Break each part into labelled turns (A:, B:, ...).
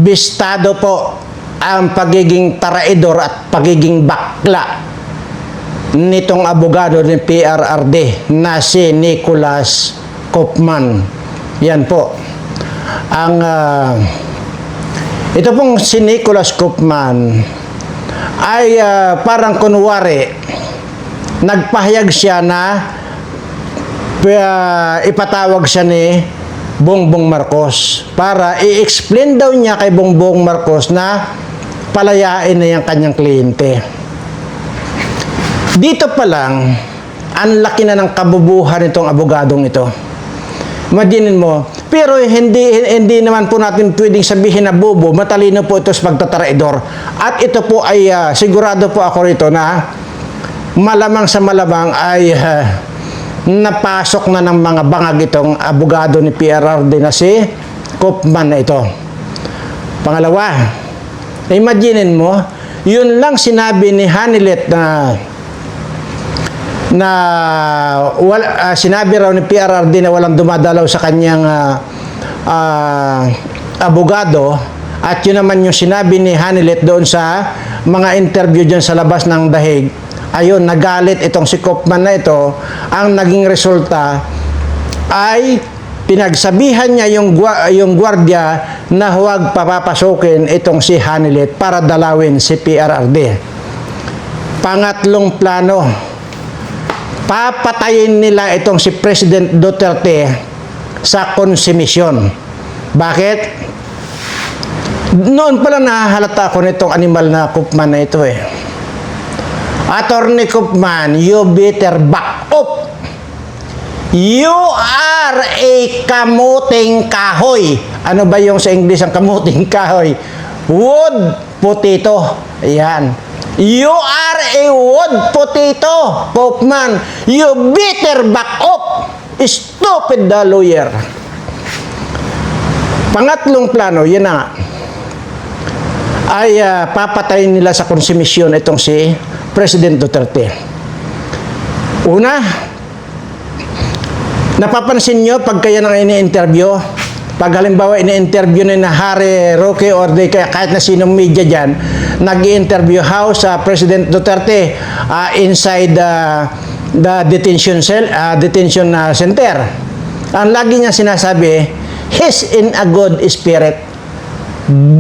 A: imbistado po ang pagiging traidor at pagiging bakla nitong abogado ng PRRD na si Nicholas Koopman. Yan po. Ito pong si Nicholas Koopman ay parang kunwari nagpahayag siya na ipatawag siya ni Bongbong Marcos para i-explain daw niya kay Bongbong Marcos na palayain na yung kanyang kliyente. Dito pa lang, ang laki na ng kabubuhan itong abogadong ito. Imaginin mo, pero hindi naman po natin pwedeng sabihin na bobo, matalino po ito sa pagtataraidor. At ito po ay sigurado po ako rito na malamang sa malamang ay napasok na ng mga bangag itong abogado ni PRRD na si Koopman na ito. Pangalawa, imaginin mo, yun lang sinabi ni Hanilet sinabi raw ni PRRD na walang dumadalaw sa kanyang abogado, at yun naman yung sinabi ni Hanilet doon sa mga interview dyan sa labas ng Dahig. Ayun, nagalit itong si Koopman na ito. Ang naging resulta ay pinagsabihan niya yung gwardiya na huwag papapasukin itong si Hanilet para dalawin si PRRD. Pangatlong plano, papatayin nila itong si President Duterte sa konsumisyon. Bakit? Noon pala nahahalata ako nitong animal na Koopman na ito eh. Attorney Koopman, you better back up. You are a kamuting kahoy. Ano ba yung sa English ang kamuting kahoy? Wood potato. Ayan. You are a wood potato, Koopman. You better back up. Stupid the lawyer. Pangatlong plano, yun na ay papatayin nila sa konsumisyon itong si President Duterte. Una, napapansin nyo pag kaya nang ini-interview, pag halimbawa ini-interview na Harry Roque or kahit na sinong media dyan, nag-i-interview how sa President Duterte inside the detention center. Ang lagi niya sinasabi, he's in a good spirit.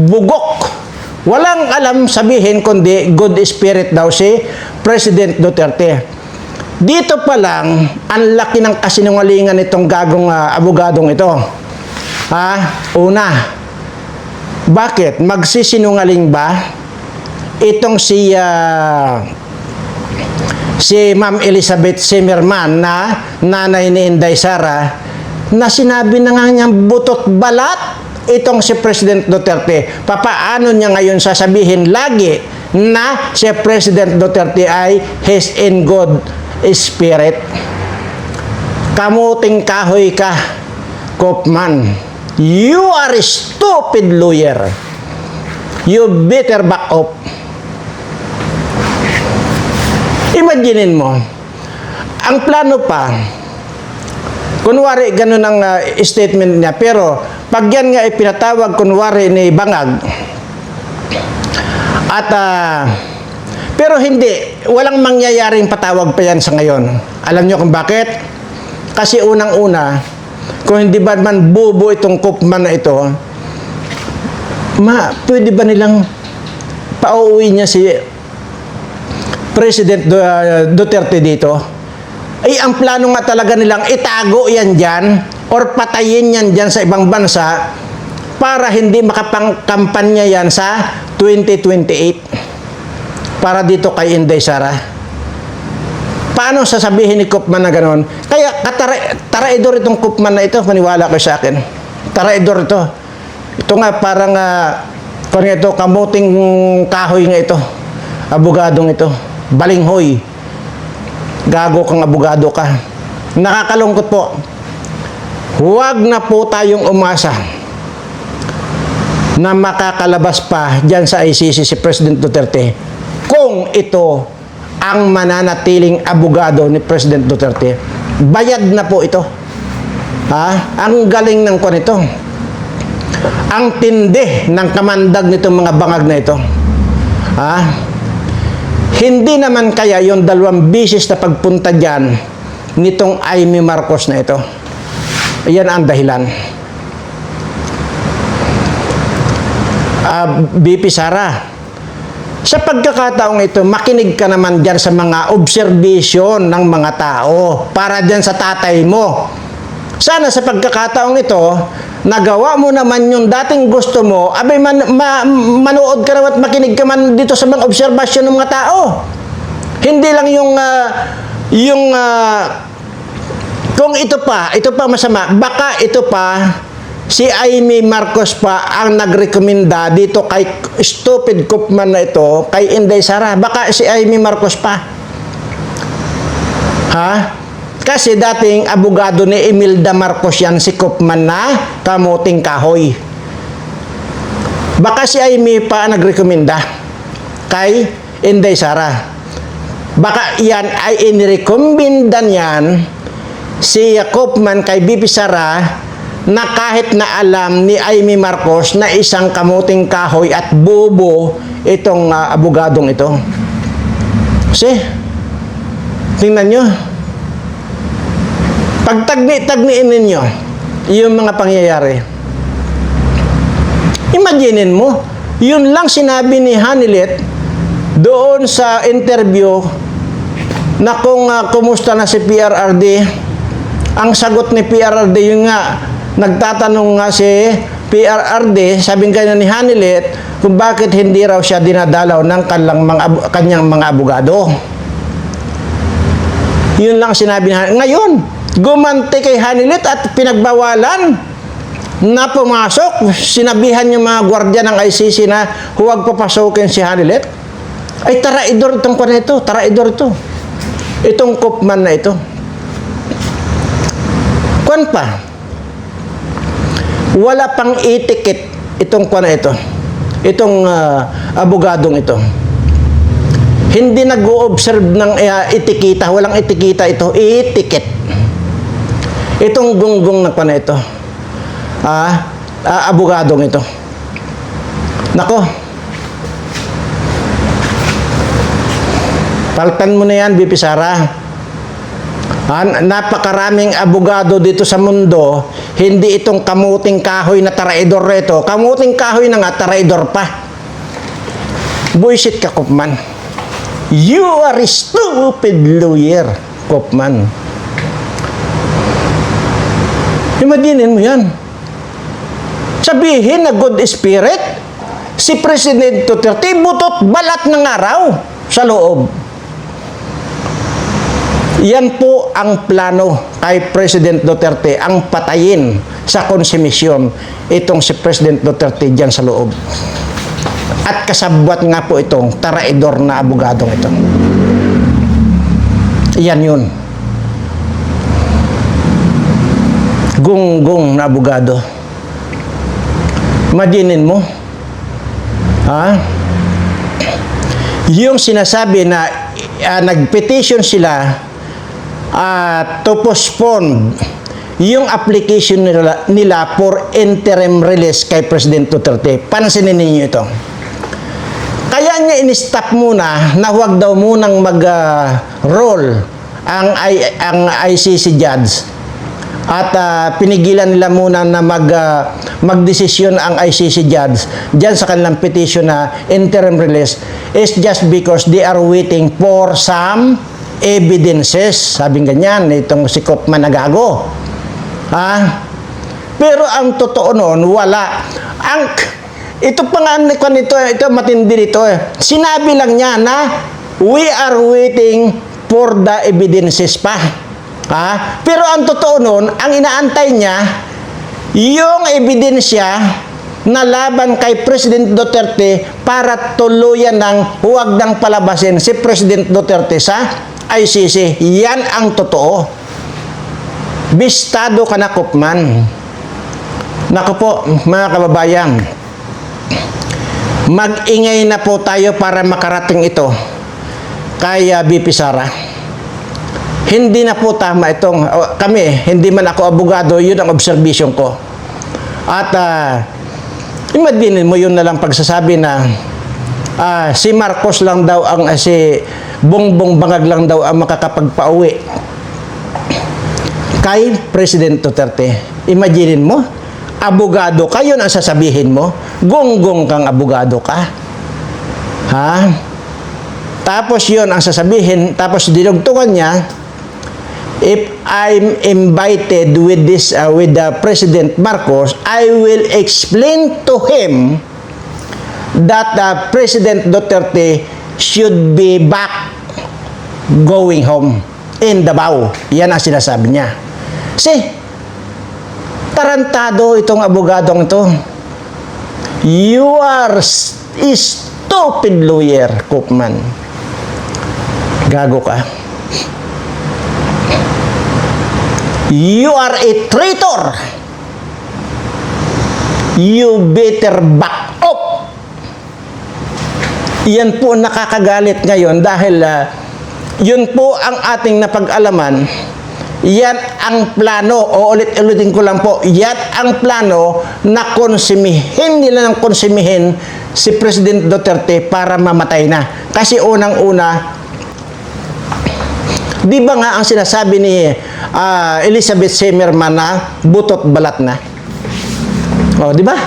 A: Bugok. Walang alam sabihin kundi good spirit daw si President Duterte. Dito pa lang, ang laki ng kasinungalingan nitong gagong abogadong ito. Una, bakit? Magsisinungaling ba itong si Ma'am Elizabeth Zimmerman na nanay ni Inday Sara na sinabi na nga niyang butot balat itong si President Duterte? Papaano niya ngayon sasabihin lagi na si President Duterte ay he's in good spirit? Kamuting kahoy ka, Koopman. You are a stupid lawyer. You better back up. Imaginin mo, ang plano pa, kunwari ganun ang statement niya, pero pag yan nga ipinatawag kunwari ni Bangag, at pero hindi, walang mangyayaring patawag pa yan sa ngayon. Alam nyo kung bakit? Kasi unang-una, kung hindi ba man bubo itong Koopman na ito, pwede ba nilang pauwi niya si President Duterte dito? Ay, ang plano nga talaga nilang itago yan dyan or patayin yan dyan sa ibang bansa para hindi makapangkampanya yan sa 2028 para dito kay Inday Sara. Paano sasabihin ni Koopman na gano'n? Kaya taraidor itong Koopman na ito, maniwala kayo sa akin. Taraidor ito. Ito nga parang ito, kamuting kahoy nga ito. Abogadong ito. Balinghoy. Gago kang abogado ka. Nakakalungkot po. Huwag na po tayong umasa na makakalabas pa dyan sa ICC si President Duterte kung ito ang mananatiling abogado ni President Duterte. Bayad na po ito. Ang galing ng kwan ito. Ang tindi ng kamandag nitong mga bangag na ito. Hindi naman kaya yung 2 bisis na pagpunta dyan nitong Amy Marcos na ito. Yan ang dahilan. BP Sara, sa pagkakataong ito, makinig ka naman dyan sa mga observation ng mga tao para dyan sa tatay mo. Sana sa pagkakataong ito, nagawa mo naman yung dating gusto mo, abay manood ka naman at makinig ka man dito sa mga observation ng mga tao. Hindi lang kung ito pa masama, baka ito pa, si Amy Marcos pa ang nagrekomenda dito kay stupid Koopman na ito, kay Inday Sara. Baka si Amy Marcos pa. Kasi dating abogado ni Imelda Marcos yan, si Koopman na kamuting kahoy. Baka si Amy pa ang nagrekomenda kay Inday Sara. Baka yan ay inirekomenda niyan si Koopman kay BP Sara, na kahit na alam ni Amy Marcos na isang kamuting kahoy at bobo itong abogadong ito. Kasi, tingnan nyo. Pagtagni-tagniin ninyo yung mga pangyayari. Imaginin mo, yun lang sinabi ni Hanilet doon sa interview na kung kumusta na si PRRD. Ang sagot ni PRRD yung nga, nagtatanong nga si PRRD, sabing kanya ni Hanilet, kung bakit hindi raw siya dinadalaw ng kanyang mga abogado. Yun lang sinabi niya. Ngayon, gumanti kay Hanilet at pinagbawalan na pumasok. Sinabihan yung mga gwardiya ng ICC na huwag papasukin si Hanilet. Ay, taraidor itong kwan ito. Taraidor ito. Itong Koopman na ito. Kwan pa. Wala pang etiquette itong kwan na ito. Itong abogadong ito. Hindi nag-o-observe ng etikita. Walang etikita ito. Etiquette. Itong gunggong na kwan na ito. Abogadong ito. Nako. Paltan mo na yan, BP Sara. Napakaraming abogado dito sa mundo, hindi itong kamuting kahoy na taraidor ito. Kamuting kahoy na nga, taraidor pa. Buisit ka, Koopman. You are a stupid lawyer, Koopman. Imaginin mo yan. Sabihin na good spirit, si President Duterte butot balat ng araw sa loob. Yan po ang plano kay President Duterte, ang patayin sa konsumisyon itong si President Duterte dyan sa loob. At kasabwat nga po itong taraidor na abogadong ito. Yan yun. Gunggong na abogado. Imaginin mo. Yung sinasabi na nag-petition sila to postpone yung application nila for interim release kay President Duterte. Pansinin ninyo ito. Kaya niya in-stop muna na huwag daw munang mag-roll ang ICC judge. At pinigilan nila muna na magdesisyon ang ICC judge dyan sa kanilang petition na interim release is just because they are waiting for some evidences. Sabing ganyan, itong si Koopman na gago. Pero ang totoo noon, wala. Ito pa nga, ito matindi dito. Sinabi lang niya na we are waiting for the evidences pa. Pero ang totoo noon, ang inaantay niya, yung ebidensya na laban kay President Duterte para tuluyan ng huwag nang palabasin si President Duterte sa ICC. Yan ang totoo. Bistado ka na, Koopman. Naku po, mga kababayan, mag-ingay na po tayo para makarating ito kay BP Sara. Hindi na po tama itong, kami, hindi man ako abogado, yun ang observation ko. At Imagine mo yun na lang pagsasabi na si Marcos lang daw si Bongbong Bangag lang daw ang makakapagpauwi kay President Duterte. Imagine mo, abogado ka, yun ang sasabihin mo. Gonggong kang abogado ka. Ha? Tapos yun ang sasabihin, tapos dinugtungan niya, if I'm invited with President Marcos, I will explain to him that President Duterte should be back going home in Davao. Yan ang sinasabi niya. Tarantado itong abogadong ito. You are stupid lawyer, Koopman. Gago ka. You are a traitor. You better back up. Yan po nakakagalit ngayon dahil yun po ang ating napag-alaman. Yan ang plano, o ulit-ulitin ko lang po, yan ang plano na konsimihin nila ng konsimihin si President Duterte para mamatay na. Kasi unang-una, di ba nga ang sinasabi ni Elizabeth Zimmerman na butot balat na? O, di ba?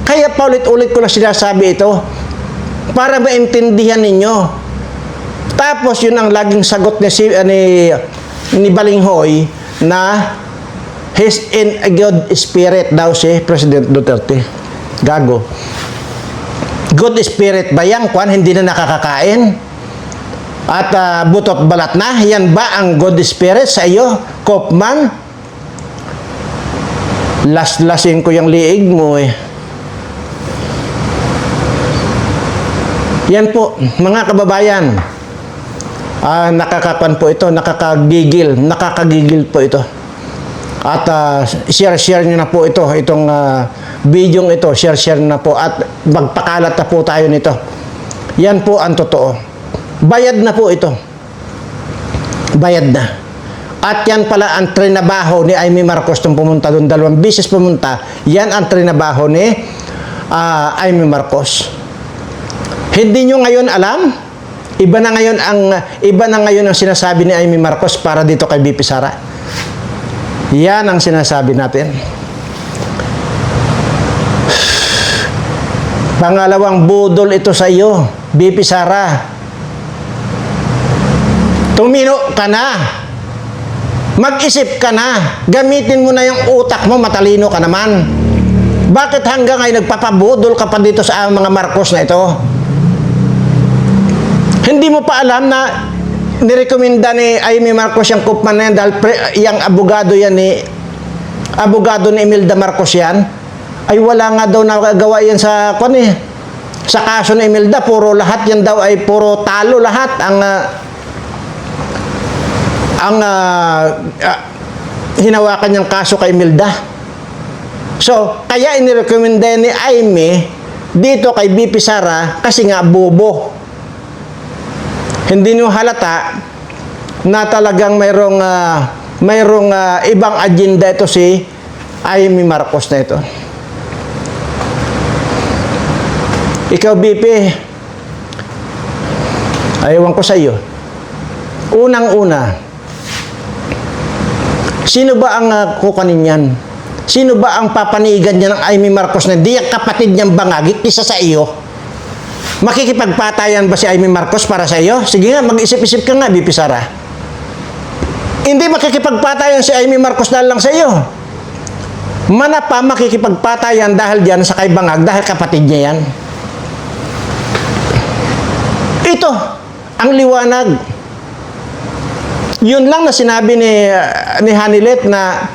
A: Kaya paulit-ulit ko lang sinasabi ito para maintindihan ninyo. Tapos yun ang laging sagot ni Balinghoy na he's in a good spirit daw si President Duterte. Gago. Good spirit ba yan? Hindi na nakakakain? At butot balat na? Yan ba ang good spirit sa iyo, Koopman? Lasin ko yung liig mo eh. Yan po, mga kababayan. Nakakapan po ito, nakakagigil po ito. At share nyo na po itong video ito, share na po at magpakalat na po tayo nito. Yan po ang totoo. Bayad na po ito. Bayad na. At yan pala ang trinabaho ni Amy Marcos nung pumunta doon, 2 beses pumunta. Yan ang trinabaho ni Amy Marcos. Hindi nyo ngayon alam? Iba na ngayon ang sinasabi ni Amy Marcos para dito kay BP Sara. Yan ang sinasabi natin. Pangalawang budol ito sa iyo, BP Sara. Tumino ka na. Mag-isip ka na. Gamitin mo na yung utak mo, matalino ka naman. Bakit hanggang ngayon nagpapabudol ka pa dito sa mga Marcos na ito? Hindi mo pa alam na nirekomenda ni Amy Marcos yung Koopman na yan dahil yung abogado ni Imelda Marcos yan, ay wala nga daw nagagawa yan sa sa kaso ni Imelda. Lahat yan daw ay puro talo lahat ang hinawakan niyang kaso kay Imelda. So, kaya inirekomenda ni Amy dito kay BP Sara kasi nga bobo. Hindi nyo halata na talagang mayroong ibang agenda ito si Amy Marcos na ito. Ikaw, BP, ayawan ko sa iyo. Unang-una, sino ba ang kukanin yan? Sino ba ang papanigan niya ng Amy Marcos na di kapatid niyang bangagik isa sa iyo? Makikipagpatayan ba si Amy Marcos para sa iyo? Sige nga, mag-isip-isip ka nga, BP Sara. Hindi makikipagpatayan si Amy Marcos dahil lang sa iyo. Manapa makikipagpatayan dahil diyan sa kay Bangag dahil kapatid niya yan. Ito, ang liwanag. Yun lang na sinabi ni Hanilet na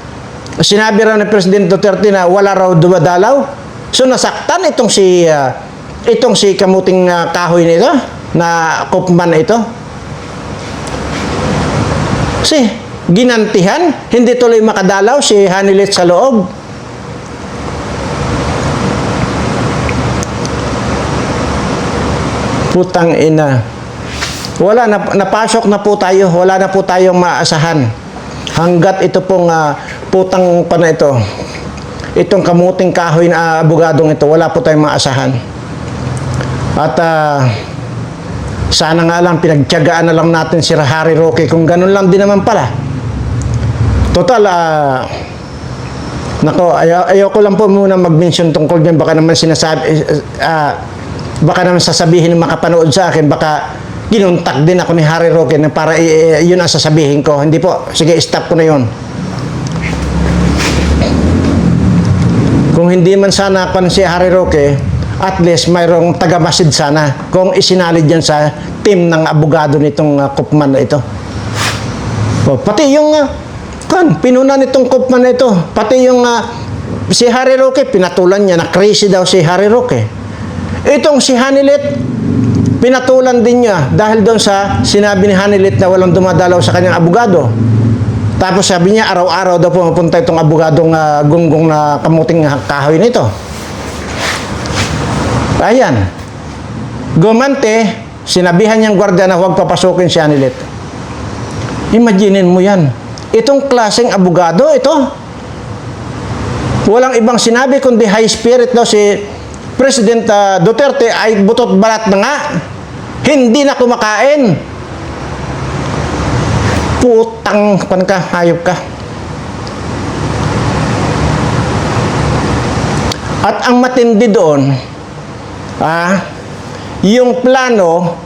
A: sinabi raw ni President Duterte na wala raw dumadalaw. So nasaktan itong si kamuting kahoy nito na Koopman na ito. Kasi ginantihan, hindi tuloy makadalaw si Hanilet sa loob. Putang ina. Wala na, napasok na po tayo, wala na po tayong maasahan. Hanggat ito pong putang pa na ito, itong kamuting kahoy na abogadong ito, wala po tayong maasahan. At sana nga lang pinagtiyagaan na lang natin si Harry Roque kung ganun lang din naman pala. Total, ayoko lang po muna mag-mention tungkol dyan. Baka naman baka naman sasabihin ng makapanood sa akin, baka ginuntak din ako ni Harry Roque na para yun ang sasabihin ko. Hindi po, sige, stop ko na yun. Kung hindi man sana ako si Harry Roque, at least mayroong taga-masid sana kung isinalid yan sa team ng abogado nitong Koopman na ito. Pati yung pinuna nitong Koopman na ito, pati yung si Harry Roque, pinatulan niya na crazy daw si Harry Roque. Itong si Hanilet, pinatulan din niya dahil doon sa sinabi ni Hanilet na walang dumadalaw sa kanyang abogado. Tapos sabi niya, araw-araw daw pumunta itong abogadong gunggong na kamuting kahoy nito. Ayan. Gumante, sinabihan niyang gwardiya na huwag papasukin si Hanilet. Imaginin mo yan. Itong klaseng abogado, ito. Walang ibang sinabi kundi high spirit daw si President Duterte ay butot balat na nga. Hindi na kumakain. Putang ka, hayop ka. At ang matindi doon, yung plano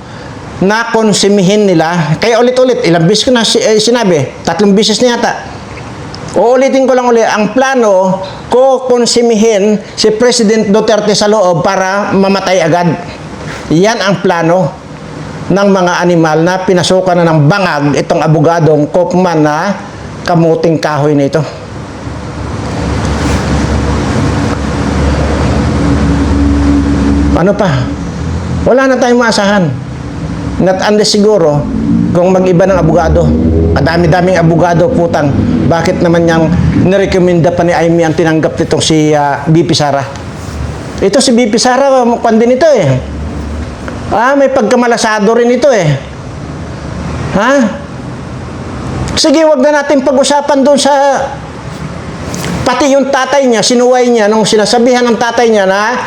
A: na konsimihin nila, kaya ulit-ulit, ilang beses ko na sinabi, 3 beses na yata. Uulitin ko lang ulit, ang plano ko konsimihin si President Duterte sa loob para mamatay agad. Yan ang plano ng mga animal na pinasukan na ng bangag itong abogadong Koopman na kamuting kahoy na ito. Ano pa? Wala na tayong maasahan. Not unless siguro kung mag-iba ng abogado. Kadami-daming abogado, putang. Bakit naman niyang nirekomenda pa ni Amy ang tinanggap nitong si BP Sara? Ito si BP Sara, mukhang din ito eh. May pagkamalasado rin ito eh. Sige, wag na natin pag-usapan doon sa pati yung tatay niya, sinuway niya nung sinasabihan ng tatay niya na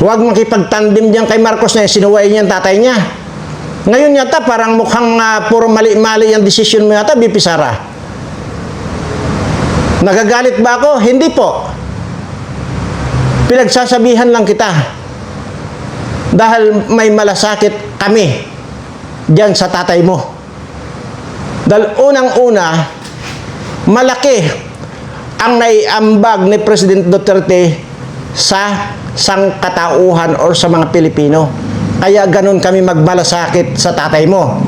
A: huwag makipagtandim diyan kay Marcos na sinuway niya ang tatay niya. Ngayon yata parang mukhang puro mali-mali ang desisyon mo yata, BP Sara. Nagagalit ba ako? Hindi po. Pinagsasabihan lang kita. Dahil may malasakit kami diyan sa tatay mo. Dahil unang-una, malaki ang naiambag ni President Duterte sa sangkatauhan o sa mga Pilipino. Kaya ganun kami magmalasakit sa tatay mo.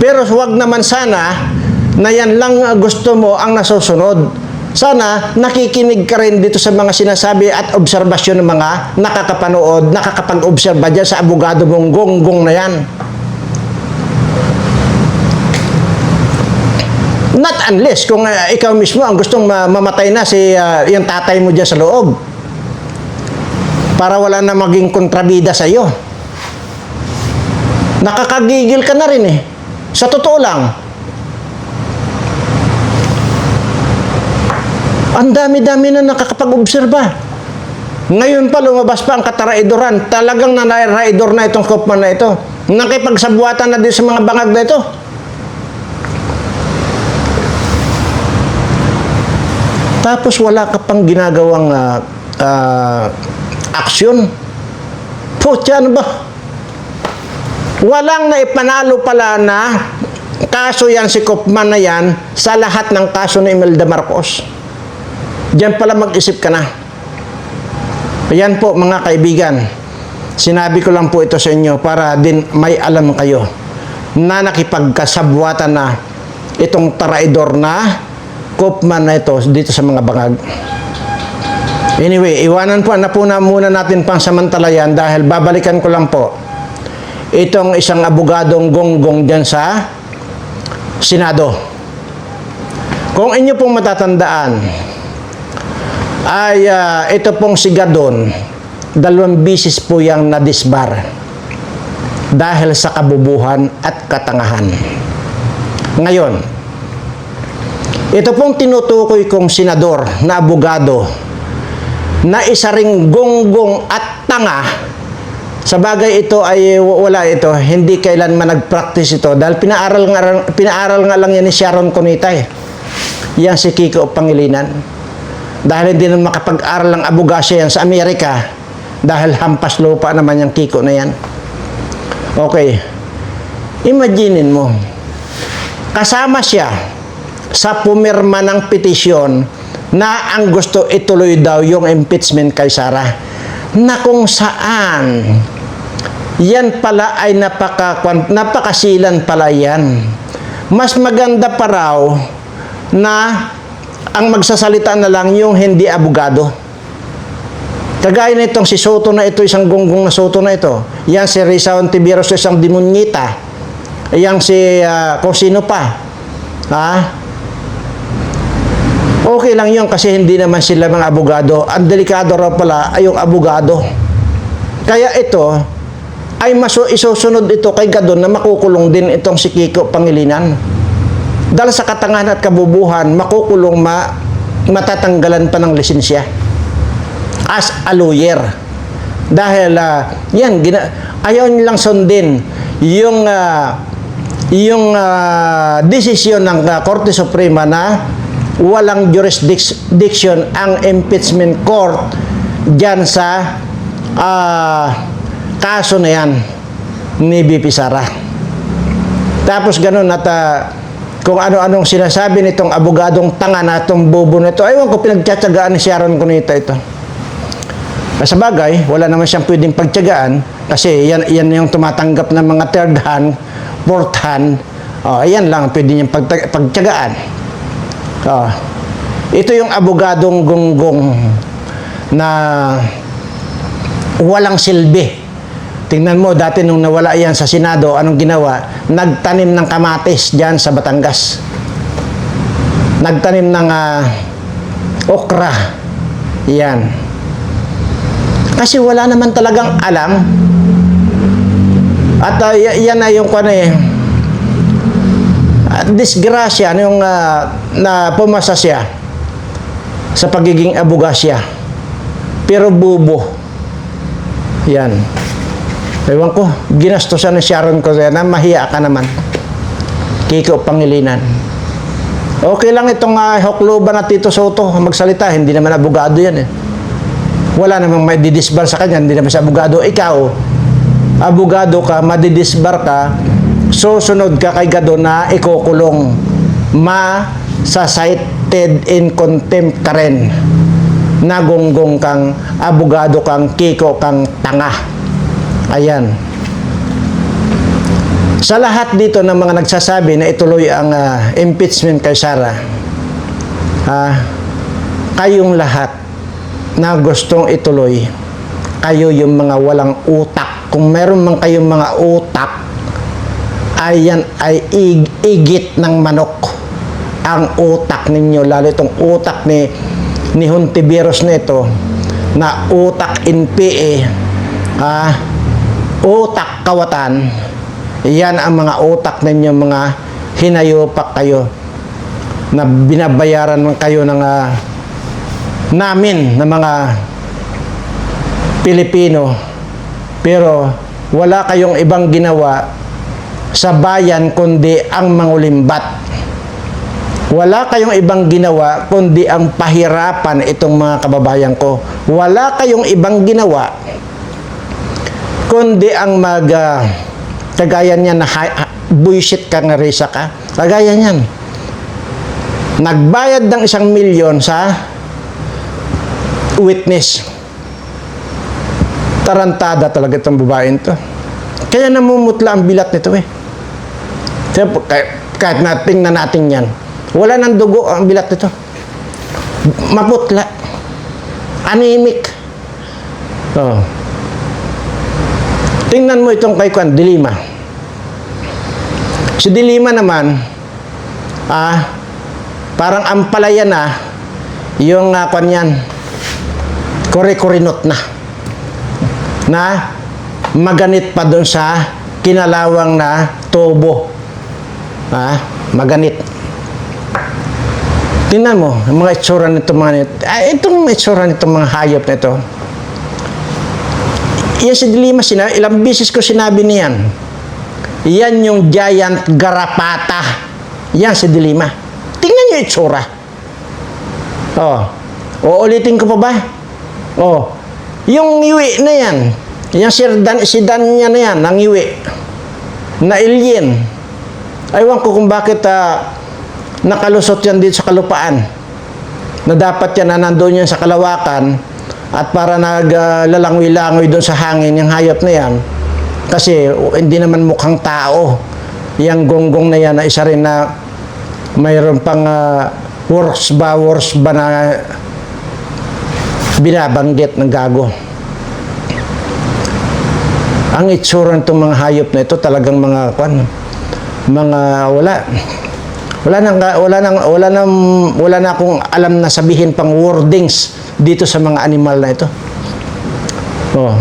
A: Pero huwag naman sana na yan lang gusto mo ang nasusunod. Sana nakikinig ka rin dito sa mga sinasabi at obserbasyon ng mga nakakapanood, nakakapag-obserba dyan sa abogado mong gonggong na yan. Not unless kung ikaw mismo ang gustong mamatay na si yung tatay mo dyan sa loob. Para wala na maging kontrabida sa iyo. Nakakagigil ka na rin eh. Sa totoo lang. Ang dami-dami na nakakapag-obserba. Ngayon pa lumabas pa ang kataraidoran. Talagang nanaraidor na itong Koopman na ito. Nakipagsabuatan na din sa mga bangag na ito. Tapos wala ka pang ginagawang aksyon. Putya, ano ba? Walang naipanalo pala na kaso yan si Koopman na yan sa lahat ng kaso ni Imelda Marcos. Diyan pala mag-isip ka na. Ayan po mga kaibigan. Sinabi ko lang po ito sa inyo para din may alam kayo na nakipagkasabwatan na itong taraidor na Koopman na ito dito sa mga bangag. Anyway, iwanan po na muna natin pang samantala yan dahil babalikan ko lang po itong isang abogadong gonggong dyan sa Senado. Kung inyo pong matatandaan, ay ito pong si Gadon, 2 bisis po yang nadisbar dahil sa kabubuhan at katangahan. Ngayon, Ito pong tinutukoy kong senador na abogado na isa ring gonggong at tanga. Sa bagay ito ay wala ito, hindi kailanman nag-practice ito dahil pinaaral nga lang yan ni Sharon Cunita eh. Yan si Kiko Pangilinan. Dahil hindi na makapag-aral ng abogasya yan sa Amerika dahil hampas lupa naman yung Kiko na yan. Okay. Imaginin mo, kasama siya sa pumirma ng petisyon na ang gusto ituloy daw yung impeachment kay Sara. Na kung saan, yan pala ay napakasilan pala yan. Mas maganda pa raw na ang magsasalita na lang yung hindi abogado. Kagaya na itong si Soto na ito, isang gonggong na Soto na ito. Yan si Risa Ontiveros, isang demunyita. Yan si kung sino pa. Ha? Okay lang yun kasi hindi naman sila mga abogado. Ang delikado raw pala ay yung abogado. Kaya ito ay isusunod ito kay Gadon na makukulong din itong si Kiko Pangilinan. Dahil sa katangahan at kabubuhan, makukulong matatanggalan pa ng lisensya as a lawyer. Dahil ayaw nilang sundin yung desisyon ng Korte Suprema na walang jurisdiction ang impeachment court dyan sa kaso na yan ni BP Sara. Tapos ganun at kung ano-anong sinasabi nitong abogadong tanga na itong bobo na ito, aywan ko pinagtsatsagaan ni Sharon Cunita ito. Sa bagay, wala naman siyang pwedeng pagtsagaan kasi yan yung tumatanggap ng mga third hand, fourth hand. Ayan lang pwede niyang pagtsagaan. Ito yung abogadong gonggong na walang silbi. Tingnan mo, dati nung nawala yan sa Senado, anong ginawa? Nagtanim ng kamatis dyan sa Batangas. Nagtanim ng okra. Yan. Kasi wala naman talagang alam. At yan na yung disgrasya yung na pumasa siya sa pagiging abogasya. Pero bubo. Yan. Ewan ko, ginastosan ni Sharon Cunita, mahiya ka naman. Kiko Pangilinan. Okay lang itong hukluban na Tito Soto magsalita, hindi naman abogado yan eh. Wala namang may didisbar sa kanya, hindi naman siya abogado. Ikaw, abogado ka, madidisbar ka, susunod ka kay Gadon na ikukulong. Ma-cited in contempt ka rin. Nagonggong kang abogado kang Kiko kang tanga. Ayan. Sa lahat dito ng mga nagsasabi na ituloy ang impeachment kay Sara, kayong lahat na gustong ituloy, kayo yung mga walang utak. Kung meron man kayong mga utak, ayan ay igit ng manok ang utak ninyo, lalo itong utak ni Hontiveros na ito, na utak NPA, utak kawatan. Yan ang mga utak ninyo, mga hinayopak kayo na binabayaran kayo ng namin na mga Pilipino, pero wala kayong ibang ginawa sa bayan kundi ang mangulimbat. Wala kayong ibang ginawa kundi ang pahirapan itong mga kababayan ko. Wala kayong ibang ginawa kundi ang kagaya niyan na bullshit ka nga Risa ka. Kagaya niyan. Nagbayad ng 1 milyon sa witness. Tarantada talaga itong babaeng to. Kaya namumutla ang bilat nito eh. Kahit tingnan natin yan, wala nang dugo ang bilat nito. Maputla. Anemic. Tingnan mo itong kay Dilima. Si Dilima naman, parang ampalaya na yung yan, kore-korinot na maganit pa doon sa kinalawang na tubo. Maganit. Tingnan mo, ang mga itsura nito itong itsura nitong mga hayop na ito. Yan si Dilima, ilang beses ko sinabi niyan. Yan yung giant garapata. Yan si Dilima. Tingnan niyo itsura. Oh. Uulitin ko pa ba? Oh. Yung iwi na yan. Yung sidan niya na yan, ang iwi. Na alien. Aywan ko kung bakit nakalusot yan dito sa kalupaan. Na dapat yan na nandun yan sa kalawakan at para naglalangwi-langoy doon sa hangin yung hayop na yan. Kasi hindi naman mukhang tao. Yung gonggong na yan na isa rin na mayroon pang worse ba na binabanggit ng gago. Ang itsura nitong mga hayop na ito talagang mga wala na akong alam na sabihin pang wordings dito sa mga animal na ito. Oh.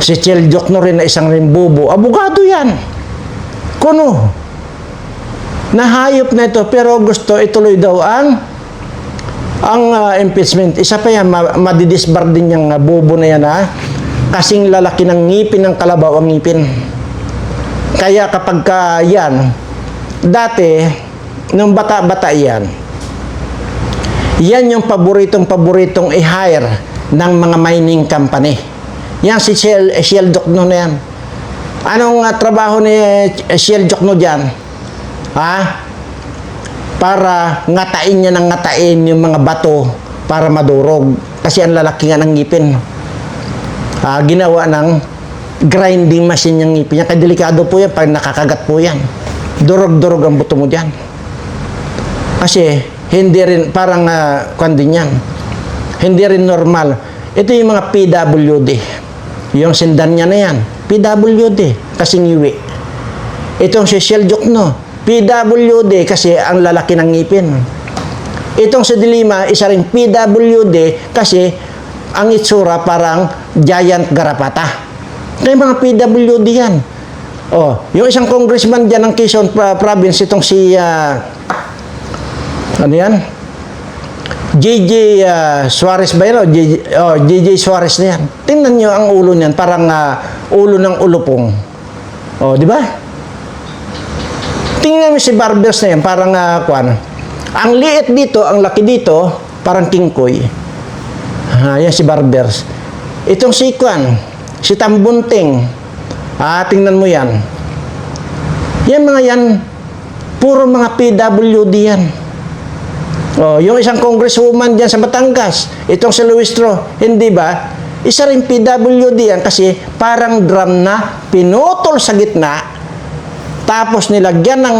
A: Si Chel Jokno rin na isang rimbubo, abogado yan. Kuno. Nahayop na ito pero gusto ituloy daw ang impeachment. Isa pa yan, madidisbar din yung bobo na yan kasing lalaki ng ngipin ng kalabaw ang ngipin. Kaya kapag yan, dati, nung bata-bata yan yung paboritong i-hire ng mga mining company. Yan si Shell Jokno na yan. Anong trabaho ni Shell Jokno dyan? Para ngatain niya ng ngatain yung mga bato para madurog. Kasi ang lalaki nga ng ngipin. Ginawa ng grinding machine yung ngipin niya. Kaya delikado po yan pag nakakagat po yan. Durog-durog ang buto mo dyan. Kasi hindi rin, parang din yan. Hindi rin normal. Ito yung mga PWD. Yung sindan niya na yan. PWD. Kasing iwi. Itong si Shell Jokno. PWD kasi ang lalaki ng ngipin. Itong si Dilima, isa rin PWD kasi ang itsura parang giant garapata. Kaya mga PWD yan. Oh, yung isang congressman dyan ng Quezon province, itong si ano yan? JJ Suarez ba yan? JJ Suarez na yan. Tingnan nyo ang ulo niyan, parang ulo ng ulupong. Oh, di ba? Tingnan mo si Barbers na yan, parang ang liit dito, ang laki dito, parang kingkoy. Yan si Barbers. Itong si si Tambunting. Tingnan mo yan. Yan mga yan, puro mga PWD yan. Oh, yung isang congresswoman dyan sa Batangas, itong si Luistro, hindi ba? Isa rin PWD yan kasi parang drum na pinutol sa gitna, tapos nilagyan ng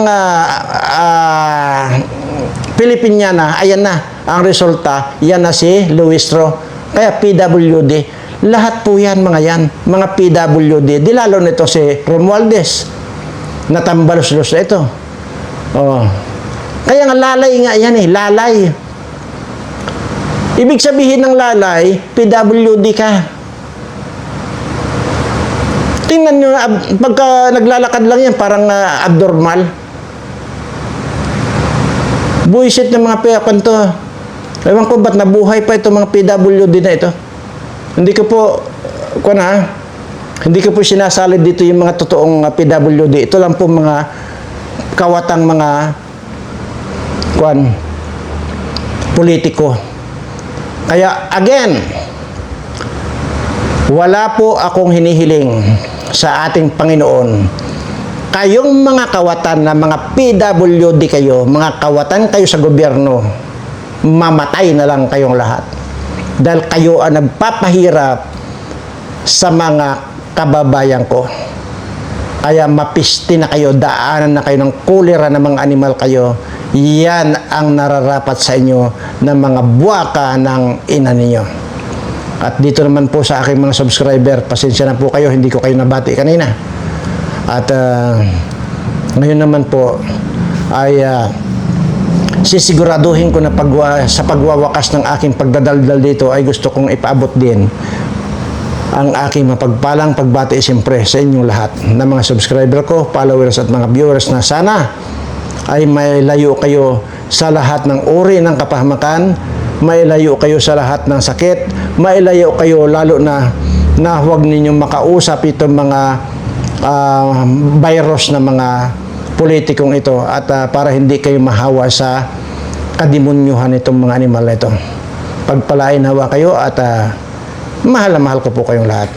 A: Pilipiniana, ayan na, ang resulta, yan na si Luistro. Kaya PWD. Lahat po yan, mga PWD. Di lalo nito si Romualdez, natambalos-los na ito. Oh. Kaya nga lalay nga yan lalay. Ibig sabihin ng lalay, PWD ka. Tingnan nyo, pagka naglalakad lang yan, parang abnormal. Buisit ng mga peyakan to. Ewan ko ba't nabuhay pa itong mga PWD na ito. Hindi ko po, hindi ko po sinasalid dito yung mga totoong PWD. Ito lang po mga kawatang mga politiko. Kaya again, wala po akong hinihiling sa ating Panginoon. Kayong mga kawatan na mga PWD kayo, mga kawatan kayo sa gobyerno, mamatay na lang kayong lahat. Dahil kayo ang nagpapahirap sa mga kababayan ko. Kaya mapisti na kayo, daanan na kayo ng kulera ng mga animal kayo. Yan ang nararapat sa inyo ng mga buwaka ng ina ninyo. At dito naman po sa aking mga subscriber, pasensya na po kayo, hindi ko kayo nabati kanina. At ngayon naman po ay sisiguraduhin ko na sa pagwawakas ng aking pagdadaldal dito ay gusto kong ipaabot din ang aking mapagpalang pagbati siyempre sa inyong lahat na mga subscriber ko, followers at mga viewers na sana ay may layo kayo sa lahat ng uri ng kapahamakan, mailayo kayo sa lahat ng sakit, mailayo kayo lalo na huwag ninyong makausap itong mga virus na mga politikong ito at para hindi kayo mahawa sa kademonyuhan itong mga animal na ito. Pagpalain hawa kayo at mahal na mahal ko po kayong lahat.